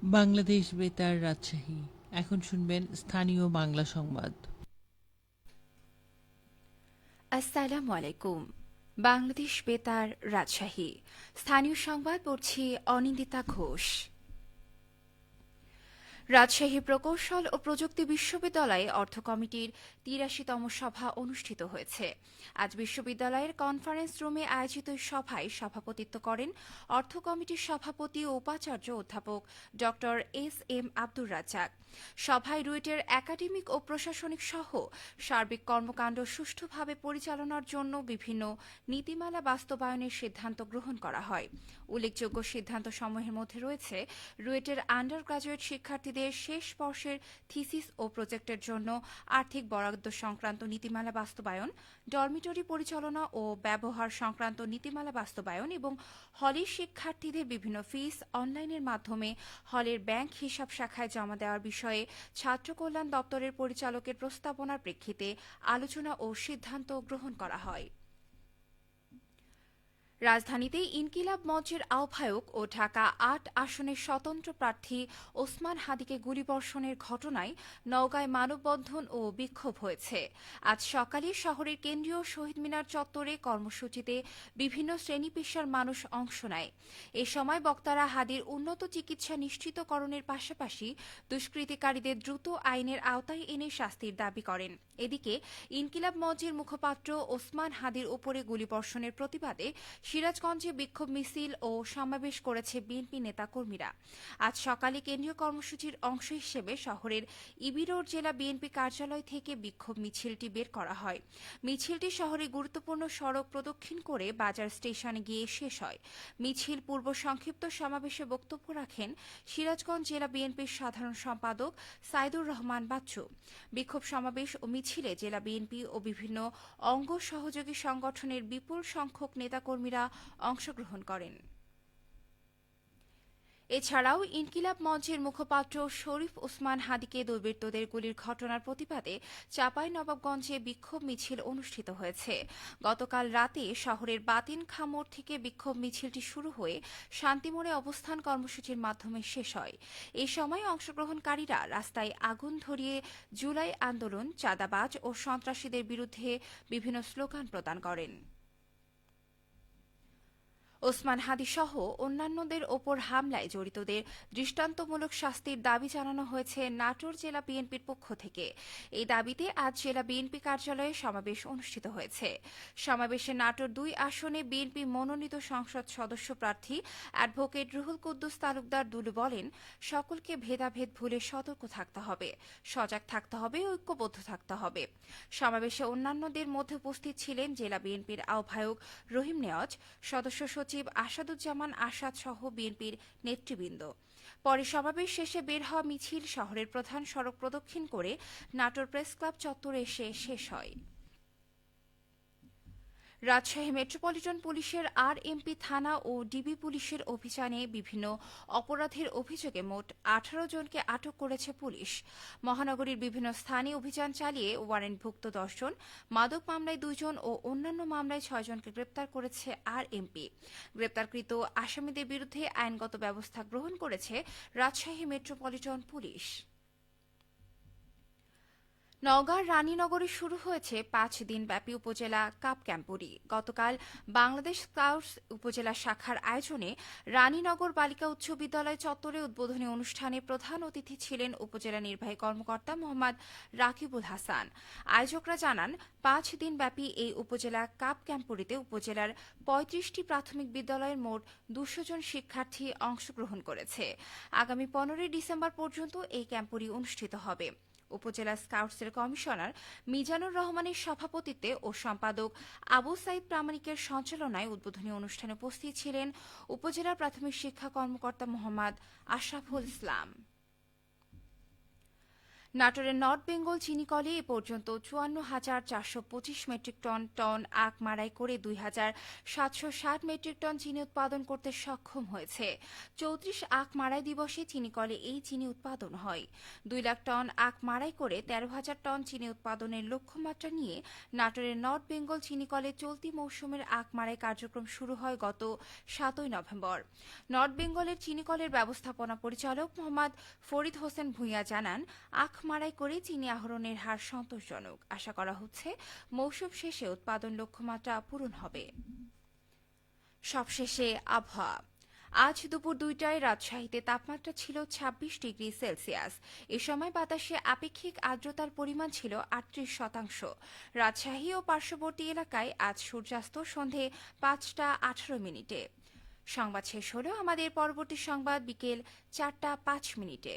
বাংলাদেশ বেতার রাজশাহী। এখন শুনবেন স্থানীয় বাংলা সংবাদ। আসসালামু আলাইকুম। বাংলাদেশ বেতার রাজশাহী স্থানীয় সংবাদ পড়ছি অনিন্দিতা ঘোষ। রাজশাহী প্রকৌশল ও প্রযুক্তি বিশ্ববিদ্যালয়ে অর্থ কমিটির ৮৩তম সভা অনুষ্ঠিত হয়েছে। আজ বিশ্ববিদ্যালয়ের কনফারেন্স রুমে আয়োজিত সভায় সভাপতিত্ব করেন অর্থ কমিটির সভাপতি ও উপাচার্য অধ্যাপক ড এস এম আব্দুর রাজ্জাক। সভায় রুয়েটের একাডেমিক ও প্রশাসনিক সহ সার্বিক কর্মকাণ্ড সুষ্ঠুভাবে পরিচালনার জন্য বিভিন্ন নীতিমালা বাস্তবায়নের সিদ্ধান্ত গ্রহণ করা হয়। উল্লেখযোগ্য সিদ্ধান্তসমূহের মধ্যে রয়েছে রুয়েটের আন্ডার গ্রাজুয়েট শিক্ষার্থীদের শেষ বর্ষের থিসিস ও প্রজেক্টের জন্য আর্থিক বরাদ্দ সংক্রান্ত নীতিমালা বাস্তবায়ন, ডরমিটরি পরিচালনা ও ব্যবহার সংক্রান্ত নীতিমালা বাস্তবায়ন এবং হলের শিক্ষার্থীদের বিভিন্ন ফিস অনলাইনের মাধ্যমে হলের ব্যাংক হিসাব শাখায় জমা দেওয়ার বিষয়ে ছাত্র কল্যাণ দপ্তরের পরিচালকের প্রস্তাবনার প্রেক্ষিতে আলোচনা ও সিদ্ধান্ত গ্রহণ করা হয়। রাজধানীতে ইনকিলাব মঞ্চের আহ্বায়ক ও ঢাকা ৮ আসনের স্বতন্ত্র প্রার্থী ওসমান হাদিকে গুলিবর্ষণের ঘটনায় নওগাঁয় মানববন্ধন ও বিক্ষোভ হয়েছে। আজ সকালে শহরের কেন্দ্রীয় শহীদ মিনার চত্বরে কর্মসূচিতে বিভিন্ন শ্রেণী পেশার মানুষ অংশ নেয়। এ সময় বক্তারা হাদির উন্নত চিকিৎসা নিশ্চিতকরণের পাশাপাশি দুষ্কৃতিকারীদের দ্রুত আইনের আওতায় এনে শাস্তির দাবি করেন। এদিকে ইনকিলাব মঞ্চের মুখপাত্র ওসমান হাদির উপরে গুলিবর্ষণের প্রতিবাদে সিরাজগঞ্জে বিক্ষোভ মিছিল ও সমাবেশ করেছে বিএনপি নেতাকর্মীরা। আজ সকালে কেন্দ্রীয় কর্মসূচির অংশ হিসেবে শহরের ইবি রোড জেলা বিএনপি কার্যালয় থেকে বিক্ষোভ মিছিলটি বের করা হয়। মিছিলটি শহরে গুরুত্বপূর্ণ সড়ক প্রদক্ষিণ করে বাজার স্টেশনে গিয়ে শেষ হয়। মিছিল পূর্ব সংক্ষিপ্ত সমাবেশে বক্তব্য রাখেন সিরাজগঞ্জ জেলা বিএনপির সাধারণ সম্পাদক সাইদুর রহমান বাচ্চু। বিক্ষোভ সমাবেশ ও মিছিলে জেলা বিএনপি ও বিভিন্ন অঙ্গ সহযোগী সংগঠনের বিপুল সংখ্যক নেতাকর্মীরা অংশগ্রহণ করেন। এছাড়াও ইনকিলাব মঞ্চের মুখপাত্র শরীফ ওসমান হাদিকে দুর্বৃত্তদের গুলির ঘটনার প্রতিবাদে চাঁপাইনবাবগঞ্জে বিক্ষোভ মিছিল অনুষ্ঠিত হয়েছে। গতকাল রাতে শহরের বাতিনখা মোড় থেকে বিক্ষোভ মিছিলটি শুরু হয়ে শান্তিমোড়ে অবস্থান কর্মসূচির মাধ্যমে শেষ হয়। এ সময় অংশগ্রহণকারীরা রাস্তায় আগুন ধরিয়ে জুলাই আন্দোলন, চাঁদাবাজ ও সন্ত্রাসীদের বিরুদ্ধে বিভিন্ন স্লোগান প্রদান করেন। ওসমান হাদি সহ অন্যান্যদের ওপর হামলায় জড়িতদের দৃষ্টান্তমূলক শাস্তির দাবি জানানো হয়েছে নাটোর জেলা বিএনপির পক্ষ থেকে। এই দাবিতে আজ জেলা বিএনপি কার্যালয়ে সমাবেশ অনুষ্ঠিত হয়েছে। সমাবেশে নাটোর ২ আসনে বিএনপি মনোনীত সংসদ সদস্য প্রার্থী অ্যাডভোকেট রুহুল কুদ্দুস তালুকদার দুলু বলেন, সকলকে ভেদাভেদ ভুলে সতর্ক থাকতে হবে, সজাগ থাকতে হবে, ঐক্যবদ্ধ থাকতে হবে। সমাবেশে অন্যান্যদের মধ্যে উপস্থিত ছিলেন জেলা বিএনপির আহ্বায়ক রহিম নেওয়াজ, সদস্য সচিব আসাদুজ্জামান আসাদ সহ বিএনপির নেতৃবৃন্দ। পরে সমাবেশ শেষে বের হওয়া মিছিল শহরের প্রধান সড়ক প্রদক্ষিণ করে নাটোর প্রেস ক্লাব চত্বরে এসে শেষ হয়। রাজশাহী মেট্রোপলিটন পুলিশের আরএমপি থানা ও ডিবি পুলিশের অভিযানে বিভিন্ন অপরাধের অভিযোগে মোট ১৮ জনকে আটক করেছে পুলিশ। মহানগরীর বিভিন্ন স্থানে অভিযান চালিয়ে ওয়ারেন্টভুক্ত ১০ জন, মাদক মামলায় ২ জন ও অন্যান্য মামলায় ৬ জনকে গ্রেপ্তার করেছে আরএমপি। গ্রেপ্তারকৃত আসামিদের বিরুদ্ধে আইনগত ব্যবস্থা গ্রহণ করেছে রাজশাহী মেট্রোপলিটন পুলিশ। নওগাঁর রানীনগরে শুরু হয়েছে ৫ দিনব্যাপী উপজেলা কাপ ক্যাম্পরি। গতকাল বাংলাদেশ স্কাউটস উপজেলা শাখার আয়োজনে রানীনগর বালিকা উচ্চ বিদ্যালয় চত্বরে উদ্বোধনী অনুষ্ঠানে প্রধান অতিথি ছিলেন উপজেলা নির্বাহী কর্মকর্তা মোহাম্মদ রাকিবুল হাসান। আয়োজকরা জানান, ৫ দিনব্যাপী এই উপজেলা কাপ ক্যাম্পরিতে উপজেলার ৩৫টি প্রাথমিক বিদ্যালয়ের মোট ২০০ জন শিক্ষার্থী অংশগ্রহণ করেছে। আগামী ১৫ ডিসেম্বর পর্যন্ত এই ক্যাম্পরি অনুষ্ঠিত হবে। উপজেলা স্কাউটসের কমিশনার মিজানুর রহমানের সভাপতিত্বে ও সম্পাদক আবু সাইদ প্রামাণিকের সঞ্চালনায় উদ্বোধনী অনুষ্ঠানে উপস্থিত ছিলেন উপজেলা প্রাথমিক শিক্ষা কর্মকর্তা মোহাম্মদ আশরাফুল ইসলাম। নাটোরের নর্থ বেঙ্গল চিনিকলে এ পর্যন্ত ৫৪,৪২৫ মেট্রিক টন আখ মাড়াই করে ২,৭৬০ মেট্রিক টন চিনি উৎপাদন করতে সক্ষম হয়েছে। ৩৪ আখ মাড়াই দিবসে চিনিকলে এই চিনি উৎপাদন হয়। ২ লাখ টন আখ মাড়াই করে ১৩,০০০ টন চিনি উৎপাদনের লক্ষ্যমাত্রা নিয়ে নাটোরের নর্থ বেঙ্গল চিনিকলে চলতি মৌসুমের আখ মাড়াই কার্যক্রম শুরু হয় গত ৭ই নভেম্বর। নর্থ বেঙ্গলের চিনিকলের ব্যবস্থাপনা পরিচালক মোহাম্মদ ফরিদ হোসেন ভূঁইয়া জানান, আখ মাড়াই করে চিনি আহরণের হার সন্তোষজনক। আশা করা হচ্ছে মৌসুম শেষে উৎপাদন লক্ষ্যমাত্রা পূরণ হবে। সবশেষে আবহাওয়া। আজ দুপুর ২টায় রাজশাহীতে তাপমাত্রা ছিল ২৬ ডিগ্রি সেলসিয়াস। এ সময় বাতাসে আপেক্ষিক আর্দ্রতার পরিমাণ ছিল ৩৮%। রাজশাহী ও পার্শ্ববর্তী এলাকায় আজ সূর্যাস্ত সন্ধে ৫টা ১৮ মিনিটে। সংবাদ শেষ হলো। আমাদের পরবর্তী সংবাদ বিকেল ৪টা ৫ মিনিটে।